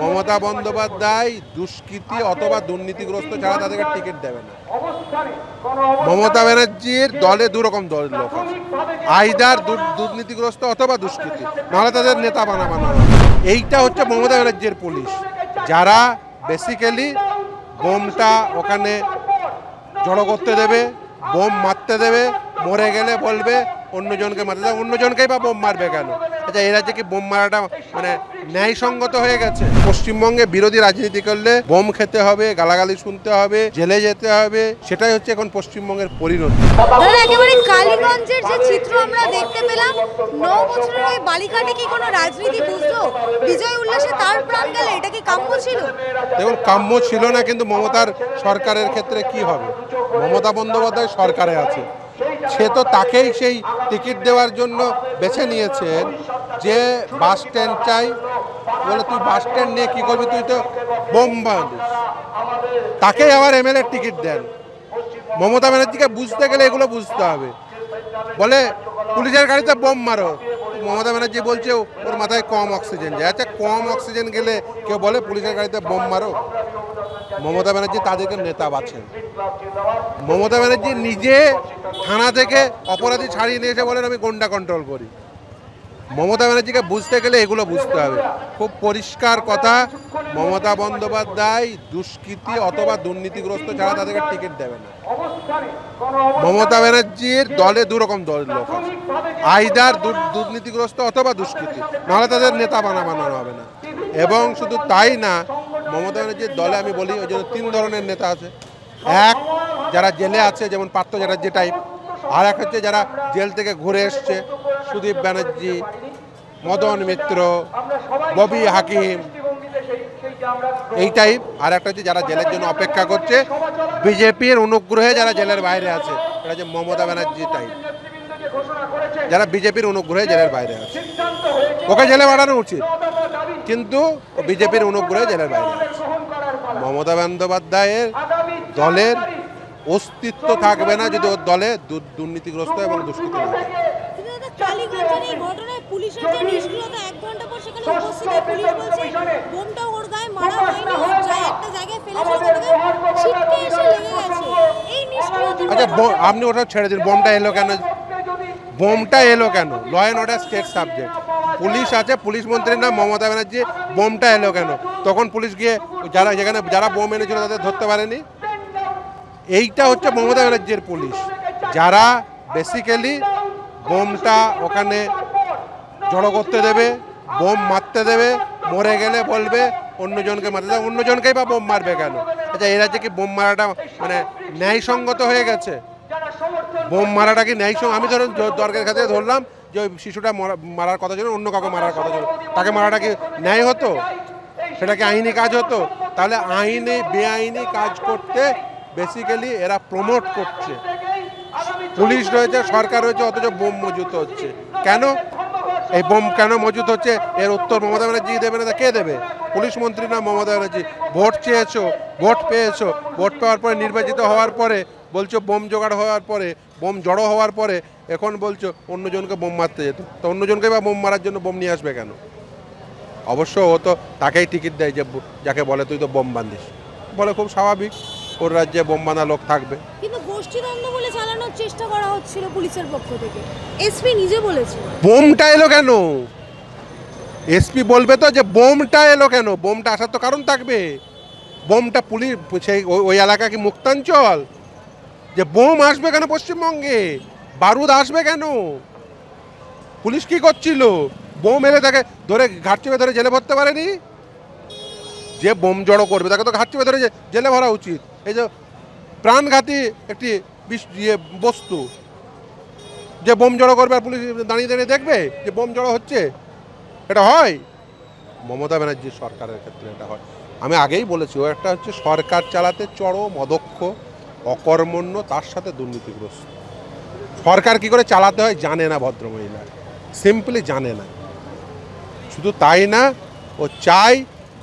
মমতা বন্দ্যোপাধ্যায় দুষ্কৃতী অথবা দুর্নীতিগ্রস্ত ছাড়া তাদেরকে টিকিট দেবে না। মমতা ব্যানার্জির দলে দুরকম লোক আছে, আইদার দুর্নীতিগ্রস্ত অথবা দুষ্কৃতী, নাহলে তাদের নেতা বানানো হবে। এইটা হচ্ছে মমতা ব্যানার্জির পুলিশ, যারা বেসিক্যালি বোমটা ওখানে জড়ো করতে দেবে, বোম মারতে দেবে, মরে গেলে বলবে অন্যজনকে মারতে দেবে, অন্যজনকেই বা বোম মারবে কেন? আচ্ছা, এই রাজ্যে কি বোম মারাটা মানে ন্যায়সঙ্গত হয়ে গেছে? পশ্চিমবঙ্গে বিরোধী রাজনীতি করলে বোম খেতে হবে, গালাগালি শুনতে হবে, জেলে যেতে হবে, সেটাই হচ্ছে এখন পশ্চিমবঙ্গের পরিণতি। একেবারে কালীগঞ্জের যে চিত্র আমরা দেখতে পেলাম, 9 বছরের ওই বালিকাটি কি কোনো রাজনীতি বুঝতো? বিজয় উল্লাসে তার প্রাণ গেলে এটা কি কাম্য ছিল? দেখুন, কাম্য ছিল না, কিন্তু মমতার সরকারের ক্ষেত্রে কি হবে? মমতা বন্দ্যোপাধ্যায় সরকারে আছে, সে তো তাকেই সেই টিকিট দেওয়ার জন্য বেছে নিয়েছেন যে বাস স্ট্যান্ড চাই বলে, তুই বাস স্ট্যান্ড নিয়ে কী করবি? তুই তো বোম বাঁধিস। তাকেই আবার এমএলএ টিকিট দেন। মমতা ব্যানার্জিকে বুঝতে গেলে এগুলো বুঝতে হবে। বলে পুলিশের গাড়িতে বোম মারো, মমতা ব্যানার্জি বলছে ওর মাথায় কম অক্সিজেন যায়। আচ্ছা, কম অক্সিজেন গেলে কেউ বলে পুলিশের গাড়িতে বোম মারো? মমতা ব্যানার্জি তাদেরকে নেতা বাছেন। মমতা ব্যানার্জি নিজে থানা থেকে অপরাধী ছাড়িয়ে নিয়ে এসে বলেন আমি গন্ডা কন্ট্রোল করি। মমতা ব্যানার্জিকে বুঝতে গেলে এগুলো বুঝতে হবে। খুব পরিষ্কার কথা, মমতা বন্দ্যোপাধ্যায় দুষ্কৃতী অথবা দুর্নীতিগ্রস্ত ছাড়া তাদেরকে টিকিট দেবে না। মমতা ব্যানার্জির দলে দুরকম লোক আছে, আইদার দুর্নীতিগ্রস্ত অথবা দুষ্কৃতী, নাহলে তাদের নেতা বানানো হবে না। এবং শুধু তাই না, মমতা ব্যানার্জির দলে আমি বলি ওই জন্য 3 ধরনের নেতা আছে। এক, যারা জেলে আছে, যেমন পার্থ চ্যাটার্জি টাইপ। আর এক হচ্ছে যারা জেল থেকে ঘুরে এসছে, সুদীপ ব্যানার্জি, মদন মিত্র, ববি হাকিম, এই টাইপ। আর একটা হচ্ছে যারা জেলের জন্য অপেক্ষা করছে, বিজেপির অনুগ্রহে যারা জেলের বাইরে আছে, এটা হচ্ছে মমতা ব্যানার্জি টাইপ, যারা বিজেপির অনুগ্রহে জেলের বাইরে আছে। ওকে জেলে বাড়ানো উচিত, কিন্তু বিজেপির অনুগ্রহে জেলের বাইরে আছে। মমতা বন্দ্যোপাধ্যায়ের দলের অস্তিত্ব থাকবে না যদি ওর দলে দুর্নীতিগ্রস্ত এবং দুষ্কৃতী না থাকে। কালীগঞ্জের এই ঘটনায় পুলিশের যে নিষ্ক্রিয়তা, 1 ঘন্টা পর সেখানে উপস্থিত পুলিশ বলছে বোমটা ওর গায়ে মারা হয়নি, ও যায় একটা জায়গায় ফেলেছিল, ছিটকে এসে লেগে গেছে। এই নিষ্ক্রিয়তা। আচ্ছা, আপনি ওটা ছেড়ে দিন, বোমটা এলো কেন? বোমটা এলো কেন? Law and order state subject. Police আছে, পুলিশ মন্ত্রীর নাম মমতা ব্যানার্জি। বোমটা এলো কেন? তখন পুলিশ গিয়ে যারা বোম এনেছিল তাদের ধরতে পারেনি? এইটা হচ্ছে মমতা ব্যানার্জির পুলিশ, যারা বেসিক্যালি বোমটা ওখানে জড়ো করতে দেবে, বোম মারতে দেবে, মরে গেলে বলবে অন্যজনকে মারতে দেবে, অন্যজনকেই বা বোম মারবে কেন? আচ্ছা, এই রাজ্যে কি বোম মারাটা মানে ন্যায়সঙ্গত হয়ে গেছে? বোম মারাটা কি ন্যায়সঙ্গত? আমি ধরুন দরকার খাতে ধরলাম যে ওই শিশুটা মারার কথা ছিল, অন্য কাউকে মারার কথা ছিল, তাকে মারাটা কি ন্যায় হতো? সেটা কি আইনি কাজ হতো? তাহলে আইনে বেআইনি কাজ করতে বেসিক্যালি এরা প্রমোট করছে। পুলিশ রয়েছে, সরকার রয়েছে, অথচ বোম মজুত হচ্ছে কেন? এই বোম কেন মজুত হচ্ছে, এর উত্তর মমতা ব্যানার্জি দেবে না? কে দেবে? পুলিশ মন্ত্রী না মমতা ব্যানার্জি। ভোট চেয়েছো, ভোট পেয়েছো, ভোট পাওয়ার পরে নির্বাচিত হওয়ার পরে বলছো বোম জোগাড় হওয়ার পরে, বোম জড়ো হওয়ার পরে এখন বলছো অন্যজনকে বোম মারতে যেত। তো অন্যজনকে বা বোম মারার জন্য বোম নিয়ে আসবে কেন? অবশ্য ও তো তাকেই টিকিট দেয় যে যাকে বলে তুই তো বোম বাঁধিস, বলে খুব স্বাভাবিক, ওর রাজ্যে বোম বাঁধা লোক থাকবে। কিন্তু গোষ্ঠীদ্বন্দ্ব বলে চালানোর চেষ্টা করা হচ্ছিল পুলিশের পক্ষ থেকে, এসপি নিজে বলেছে। বোমটা এলো কেন? এসপি বলবে তো যে বোমটা এলো কেন। বোমটা আসার তো কারণ থাকবে। বোমটা পুলিশ, সেই ওই এলাকা কি মুক্তাঞ্চল? যে বোম আসবে কেন পশ্চিমবঙ্গে? বারুদ আসবে কেন? পুলিশ কি করছিল? বোম এলে তাকে ধরে ঘাট চেপে ধরে জেলে ভরতে পারেনি? যে বোম জড়ো করবে তাকে তো ঘাট চেপে ধরে জেলে ভরা উচিত। এই যে প্রাণঘাতী একটি বস্তু, যে বোম জড়ো করবে আর পুলিশ দাঁড়িয়ে দাঁড়িয়ে দেখবে যে বোম জড়ো হচ্ছে, এটা হয়? মমতা ব্যানার্জির সরকারের ক্ষেত্রে এটা হয়। আমি আগেই বলেছি, ও একটা হচ্ছে সরকার চালাতে চরম অদক্ষ, অকর্মণ্য, তার সাথে দুর্নীতিগ্রস্ত। সরকার কি করে চালাতে হয় জানে না ভদ্রমহিলা, সিম্পলি জানে না। শুধু তাই না, ও চাই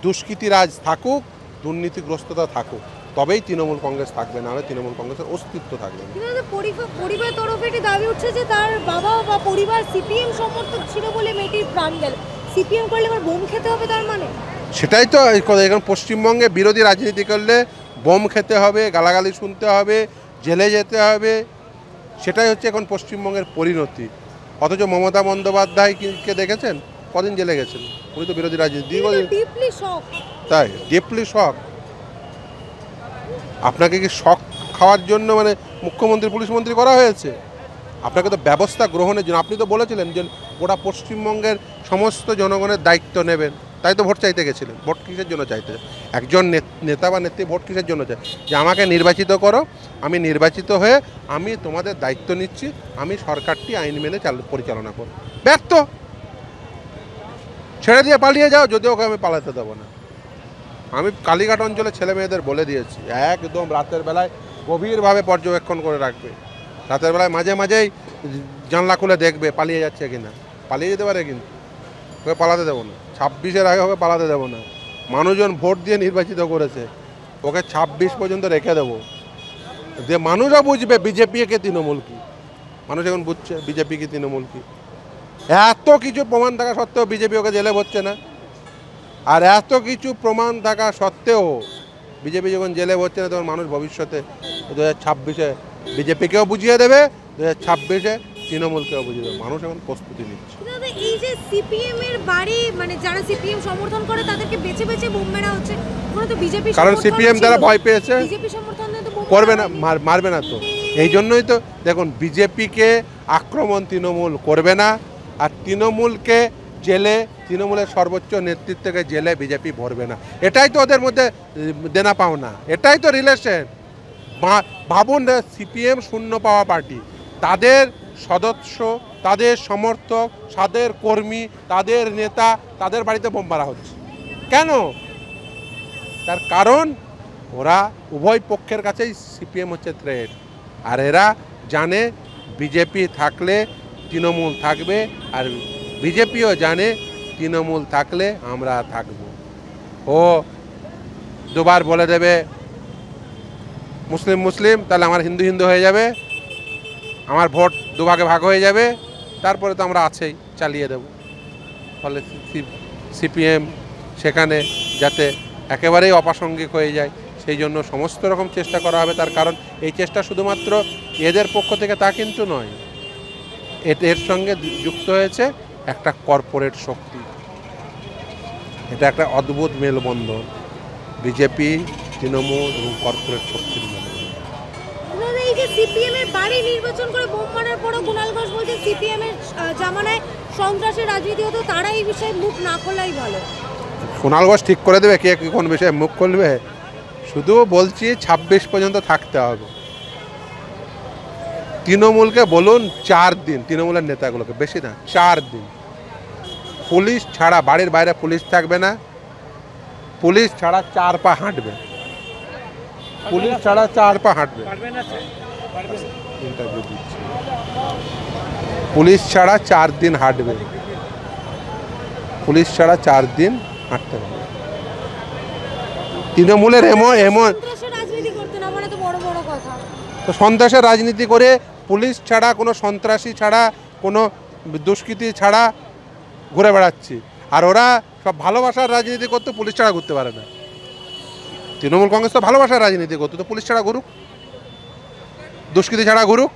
দুষ্কৃতিরাজ থাকুক, দুর্নীতিগ্রস্ততা থাকুক, তবেই তৃণমূল কংগ্রেস থাকবে, না হলে তৃণমূল কংগ্রেসের অস্তিত্ব থাকবে না। পরিবার তরফে এটি দাবি উঠছে যে তার বাবা বা পরিবার সিপিএম সমর্থক ছিল বলে মেয়েটির প্রাণ গেল। সিপিএম করলে এবার বোম খেতে হবে তার মানে? সেটাই তো এখন পশ্চিমবঙ্গে বিরোধী রাজনীতি করলে বোম খেতে হবে, গালাগালি শুনতে হবে, জেলে যেতে হবে, সেটাই হচ্ছে এখন পশ্চিমবঙ্গের পরিণতি। অথচ মমতা বন্দ্যোপাধ্যায়কে দেখেছেন কদিন জেলে গেছেন? উনি তো বিরোধী রাজনীতি দীর্ঘদিন। ডিপলি শক। তাই ডিপলি শক। আপনাকে কি শক খাওয়ার জন্য মানে মুখ্যমন্ত্রী পুলিশ মন্ত্রী করা হয়েছে? আপনাকে তো ব্যবস্থা গ্রহণের জন্য, আপনি তো বলেছিলেন যে ওরা পশ্চিমবঙ্গের সমস্ত জনগণের দায়িত্ব নেবেন, তাই তো ভোট চাইতে গেছিলেন। ভোট কিসের জন্য চাইতে? একজন নেতা বা নেত্রী ভোট কিসের জন্য চায়? যে আমাকে নির্বাচিত করো, আমি নির্বাচিত হয়ে আমি তোমাদের দায়িত্ব নিচ্ছি, আমি সরকারটি আইন মেনে পরিচালনা করব। ব্যর্থ। ছেড়ে দিয়ে পালিয়ে যাও, যদিও ওকে আমি পালাতে দেবো না। আমি কালীঘাট অঞ্চলে ছেলে মেয়েদের বলে দিয়েছি, একদম রাতের বেলায় গভীরভাবে পর্যবেক্ষণ করে রাখবে। রাতের বেলায় মাঝে মাঝেই জানলা খুলে দেখবে পালিয়ে যাচ্ছে কিনা। পালিয়ে যেতে পারে, কিন্তু ওকে পালাতে দেবো না। 26-এর আগে ওকে পালাতে দেবো না। মানুষজন ভোট দিয়ে নির্বাচিত করেছে, ওকে 26 পর্যন্ত রেখে দেবো। যে মানুষও বুঝবে বিজেপি কে তৃণমূল কি। মানুষ এখন বুঝছে বিজেপি কি তৃণমূল কি। এত কিছু প্রমাণ থাকা সত্ত্বেও বিজেপি ওকে জেলে ভরছে না। আর এত কিছু প্রমাণ থাকা সত্ত্বেও বিজেপি যখন জেলে ভরছে না, তখন মানুষ ভবিষ্যতে 2026-এ বিজেপিকেও বুঝিয়ে দেবে, 2026-এ তৃণমূলকেও বুঝিয়ে দেবে। মানুষ এখন প্রস্তুতি নিচ্ছে। এই যে সিপিএম এর বাড়ি, মানে যারা সিপিএম সমর্থন করে তাদেরকে বেছে বেছে বোম মারা হচ্ছে, ওখানে তো বিজেপি কারণ সিপিএম দ্বারা ভয় পেয়েছে, বিজেপি সমর্থনে তো করবে না, মারবে না। তো এই জন্যই তো দেখুন বিজেপিকে আক্রমণ তৃণমূল করবে না, আর তৃণমূলকে জেলে, তৃণমূলের সর্বোচ্চ নেতৃত্বকে জেলে বিজেপি ভরবে না। এটাই তো ওদের মধ্যে দেনা পাওনা, এটাই তো রিলেশন। ভাবুন, সিপিএম শূন্য পাওয়া পার্টি, তাদের সদস্য, তাদের সমর্থক, তাদের কর্মী, তাদের নেতা, তাদের বাড়িতে বোম মারা হচ্ছে কেন? তার কারণ ওরা উভয় পক্ষের কাছেই সিপিএম হচ্ছে থ্রেট। আর এরা জানে বিজেপি থাকলে তৃণমূল থাকবে, আর বিজেপিও জানে তৃণমূল থাকলে আমরা থাকব। ও দুবার বলে দেবে মুসলিম মুসলিম, তাহলে আমার হিন্দু হিন্দু হয়ে যাবে, আমার ভোট দুভাগে ভাগ হয়ে যাবে, তারপরে তো আমরা আছেই, চালিয়ে দেব। ফলে সিপিএম সেখানে যাতে একেবারেই অপ্রাসঙ্গিক হয়ে যায়, সেই জন্য সমস্ত রকম চেষ্টা করা হবে। তার কারণ এই চেষ্টা শুধুমাত্র এদের পক্ষ থেকে তা কিন্তু নয়, এর সঙ্গে যুক্ত হয়েছে একটা কর্পোরেট শক্তি। এটা একটা অদ্ভুত মেলবন্ধন, বিজেপি, তৃণমূল এবং কর্পোরেট শক্তির মেলবন্ধন। এই যে সিপিএম এর বাড়ি নির্বাচন করে বোম মারার পরও কুণাল ঘোষ বলছে সিপিএম এর জামানায় সন্ত্রাসের রাজনীতি হতো, তারা এই বিষয়ে মুখ না খোলাই ভালো। কুণাল ঘোষ ঠিক করে দেবে কে কোন বিষয়ে মুখ খুলবে। শুধু বলছি 26 পর্যন্ত থাকতে হবে। তৃণমূলকে বলুন 4 দিন, তৃণমূলের নেতাগুলোকে, বেশি না, 4 দিন পুলিশ ছাড়া, বাড়ির বাইরে পুলিশ থাকবে না, পুলিশ ছাড়া 4 পা হাঁটবে, পুলিশ ছাড়া 4 পা হাঁটবে। ইন্টারভিউ দিচ্ছি, পুলিশ ছাড়া 4 দিন হাঁটবে, পুলিশ ছাড়া 4 দিন হাঁটতে হবে। তৃণমূলের এমন রাজনীতি করতে না, মানে তো বড় বড় কথা। তো সন্ত্রাসের রাজনীতি করে, পুলিশ ছাড়া, কোনো সন্ত্রাসী ছাড়া, কোনো দুষ্কৃতী ছাড়া ঘুরে বেড়াচ্ছি। আর ওরা সব ভালোবাসার রাজনীতি করতে, পুলিশ ছাড়া ঘুরতে পারে না। তৃণমূল কংগ্রেস তো ভালোবাসার রাজনীতি করতো, তো পুলিশ ছাড়া ঘুরুক, দুষ্কৃতী ছাড়া ঘুরুক।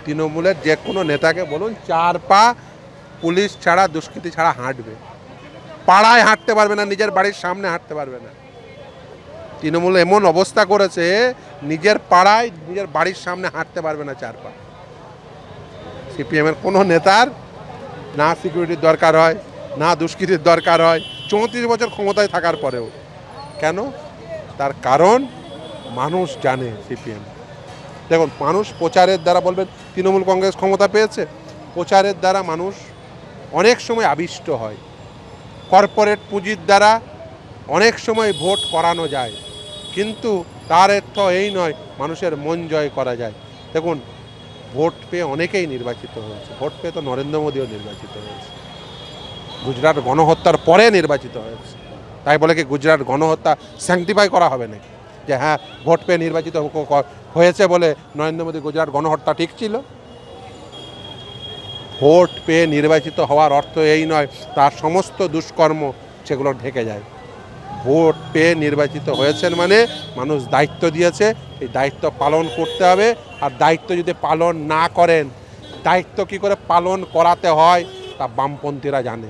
তৃণমূলের যে কোনো নেতাকে বলুন 4 পা পুলিশ ছাড়া, দুষ্কৃতী ছাড়া হাঁটবে। পাড়ায় হাঁটতে পারবে না, নিজের বাড়ির সামনে হাঁটতে পারবে না। তৃণমূল এমন অবস্থা করেছে, নিজের পাড়ায়, নিজের বাড়ির সামনে হাঁটতে পারবে না 4 পা। সিপিএমের কোনো নেতার না সিকিউরিটির দরকার হয়, না দুষ্কৃতির দরকার হয়, 34 বছর ক্ষমতায় থাকার পরেও। কেন? তার কারণ মানুষ জানে সিপিএম। দেখুন, মানুষ প্রচারের দ্বারা বলবেন তৃণমূল কংগ্রেস ক্ষমতা পেয়েছে, প্রচারের দ্বারা মানুষ অনেক সময় আবিষ্ট হয়। কর্পোরেট পুঁজির দ্বারা অনেক সময় ভোট করানো যায়, কিন্তু তার অর্থ এই নয় মানুষের মন জয় করা যায়। দেখুন, ভোট পেয়ে অনেকেই নির্বাচিত হয়েছে, ভোট পেয়ে তো নরেন্দ্র মোদীও নির্বাচিত হয়েছে, গুজরাট গণহত্যার পরে নির্বাচিত হয়েছে। তাই বলে কি গুজরাট গণহত্যা স্যাংটিফাই করা হবে নাকি, যে হ্যাঁ ভোট পেয়ে নির্বাচিত হয়েছে বলে নরেন্দ্র মোদী গুজরাট গণহত্যা ঠিক ছিল? ভোট পেয়ে নির্বাচিত হওয়ার অর্থ এই নয় তার সমস্ত দুষ্কর্ম সেগুলো ঢেকে যায়। ভোট পেয়ে নির্বাচিত হয়েছেন মানে মানুষ দায়িত্ব দিয়েছে, এই দায়িত্ব পালন করতে হবে। আর দায়িত্ব যদি পালন না করেন, দায়িত্ব কি করে পালন করাতে হয় তা বামপন্থীরা জানে।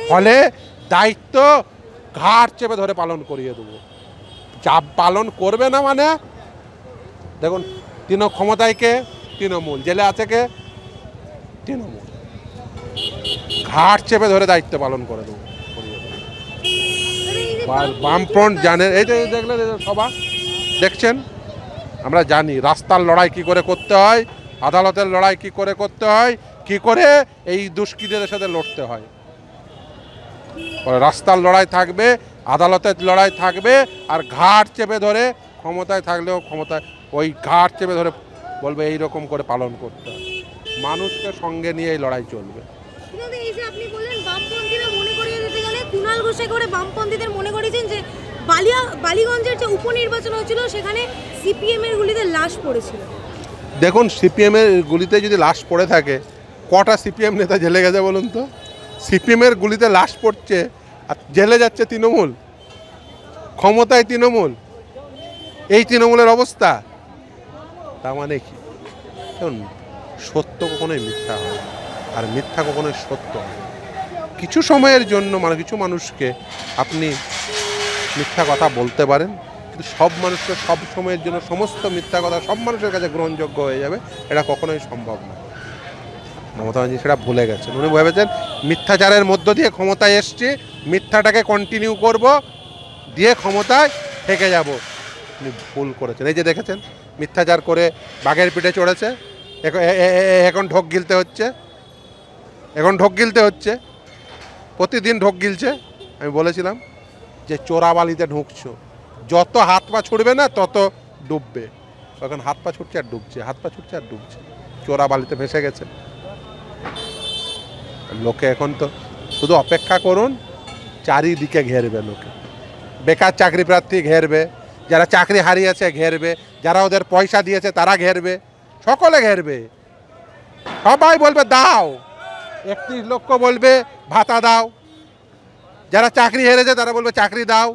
ফলে দায়িত্ব ঘাট চেপে ধরে পালন করিয়ে দেবো। যা পালন করবে না মানে দেখুন, ক্ষমতায় কে? তৃণমূল। জেলে আছে কে? তৃণমূল। ঘাট চেপে ধরে দায়িত্ব পালন করে দেবো, করিয়ে দেবো। বামফ্রন্ট জানেন, এই যে দেখলেন সভা দেখছেন, আমরা জানি রাস্তার লড়াই কি করে করতে হয়, আদালতের লড়াই কি করে করতে হয়, কি করে এই দুষ্কৃতীদের সাথে লড়তে হয়। রাস্তার লড়াই থাকবে, আদালতের লড়াই থাকবে, আর ঘাট চেপে ধরে ক্ষমতায় থাকলেও ক্ষমতায় ওই ঘাট চেপে ধরে বলবে এইরকম করে পালন করতে হয়। মানুষকে সঙ্গে নিয়ে এই লড়াই চলবে। এই যে আপনি বললেন বামপন্থীরা মনে করিয়ে দিতে গেলে, কুণাল ঘোষে করে বামপন্থীদের মনে করিয়েছেন যে বালিগঞ্জের যে উপনির্বাচন হয়েছিল সেখানে সিপিএম এর গুলিতে লাশ পড়েছিল। দেখুন, সিপিএমের গুলিতে যদি লাশ পড়ে থাকে, কটা সিপিএম নেতা জেলে গেছে বলুন তো? সিপিএমের গুলিতে লাশ পড়ছে আর জেলে যাচ্ছে তৃণমূল, ক্ষমতায় তৃণমূল, এই তৃণমূলের অবস্থা। তার মানে কি? দেখুন, সত্য কখনোই মিথ্যা হয়, আর মিথ্যা কখনোই সত্য হয়। কিছু সময়ের জন্য কিছু মানুষকে আপনি মিথ্যা কথা বলতে পারেন, কিন্তু সব মানুষকে সব সময়ের জন্য সমস্ত মিথ্যা কথা সব মানুষের কাছে গ্রহণযোগ্য হয়ে যাবে, এটা কখনোই সম্ভব না। মমতা ব্যানার্জি সেটা ভুলে গেছেন। উনি ভেবেছেন মিথ্যাচারের মধ্য দিয়ে ক্ষমতায় এসছি, মিথ্যাটাকে কন্টিনিউ করব, দিয়ে ক্ষমতায় থেকে যাব। উনি ভুল করেছেন। এই যে দেখেছেন, মিথ্যাচার করে বাঘের পিঠে চড়েছে, এখন ঢোক গিলতে হচ্ছে, প্রতিদিন ঢোক গিলছে। আমি বলেছিলাম যে চোরাবালিতে ঢুকছো, যত হাত পা ছুটবে না তত ডুববে। এখন হাত পা ছুটছে আর ডুবছে, হাত পা ছুটছে আর ডুবছে, চোরাবালিতে ভেসে গেছে। লোকে এখন তো শুধু অপেক্ষা করুন, চারিদিকে ঘেরবে লোকে। বেকার চাকরি প্রার্থী ঘেরবে, যারা চাকরি হারিয়েছে ঘেরবে, যারা ওদের পয়সা দিয়েছে তারা ঘেরবে, সকলে ঘেরবে। সবাই বলবে দাও, 31 লক্ষ বলবে ভাতা দাও, যারা চাকরি হেরেছে তারা বলবে চাকরি দাও,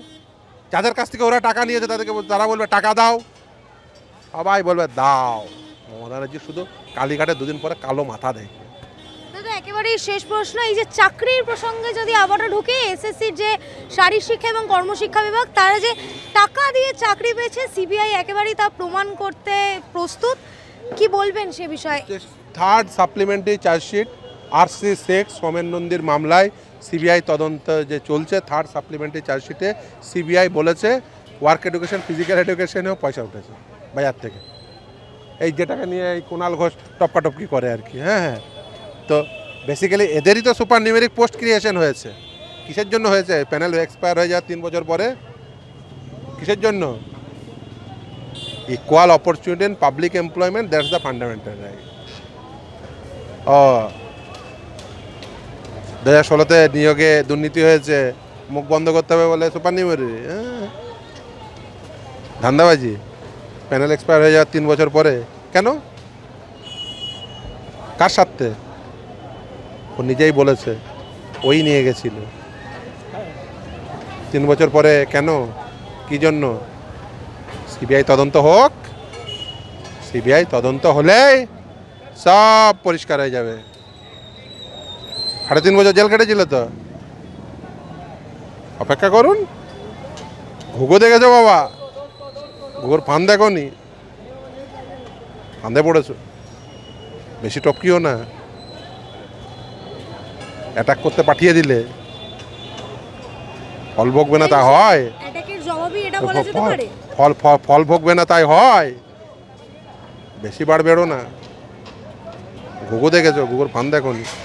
যাদের কাছ থেকে ওরা টাকা নিয়েছে তারা বলবে টাকা দাও, সবাই বলবে দাও। মমতা ব্যানার্জি শুধু কালীঘাটে দুদিন পরে কালো মাথা দেখবে। দাদা, একেবারেই শেষ প্রশ্ন, এই যে চাকরির প্রসঙ্গে যদি আবারও ঢুকে, এসএসসির যে শারীরশিক্ষা এবং কর্মশিক্ষা বিভাগ, তারা যে টাকা দিয়ে চাকরি পেয়েছে, সিবিআই একেবারেই তা প্রমাণ করতে প্রস্তুত। কি বলবেন সে বিষয়ে? Third supplementary chargesheet RC6 Somen নন্দীর মামলায় সিবিআই তদন্ত যে চলছে, থার্ড সাপ্লিমেন্টারি চার্জশিটে সিবিআই বলেছে ওয়ার্ক এডুকেশন, ফিজিক্যাল এডুকেশনেও পয়সা উঠেছে বাজার থেকে, এই যেটাকে নিয়ে এই কুণাল ঘোষ টপকাটপকি করে আর কি। হ্যাঁ, তো বেসিক্যালি এদেরই তো সুপার নিউমেরিক পোস্ট ক্রিয়েশন হয়েছে। কিসের জন্য হয়েছে? প্যানেল এক্সপায়ার হয়ে যায় 3 বছর পরে। কিসের জন্য? Equal opportunity in public employment, that's the fundamental right. 2016-তে নিয়োগে দুর্নীতি হয়েছে, মুখ বন্ধ করতে হবে বলে সুপার নিউমেরি, ধান্দাবাজি। প্যানেল এক্সপায়ার হয়ে যাওয়ার 3 বছর পরে কেন? কার স্বার্থে? ও নিজেই বলেছে, ওই নিয়ে গেছিল। 3 বছর পরে কেন? কি জন্য? সিবিআই তদন্ত হোক, সিবিআই তদন্ত হলেই সব পরিষ্কার হয়ে যাবে। 3.5 বছর জেল কেটেছিল তো, অপেক্ষা করুন। ঘুঘু দেখেছো বাবা? ঘুঘুর ফান দেখো নি? ফান্দে পড়েছো, বেশি টপকিও না। অ্যাটাক করতে পাঠিয়ে দিলে ফল ভোগবে না তা হয়? ফল ভোগবে না তাই হয়? বেশি বার বেরো না। ঘুঘু দেখেছো? ঘুঘুর ফান দেখো নি?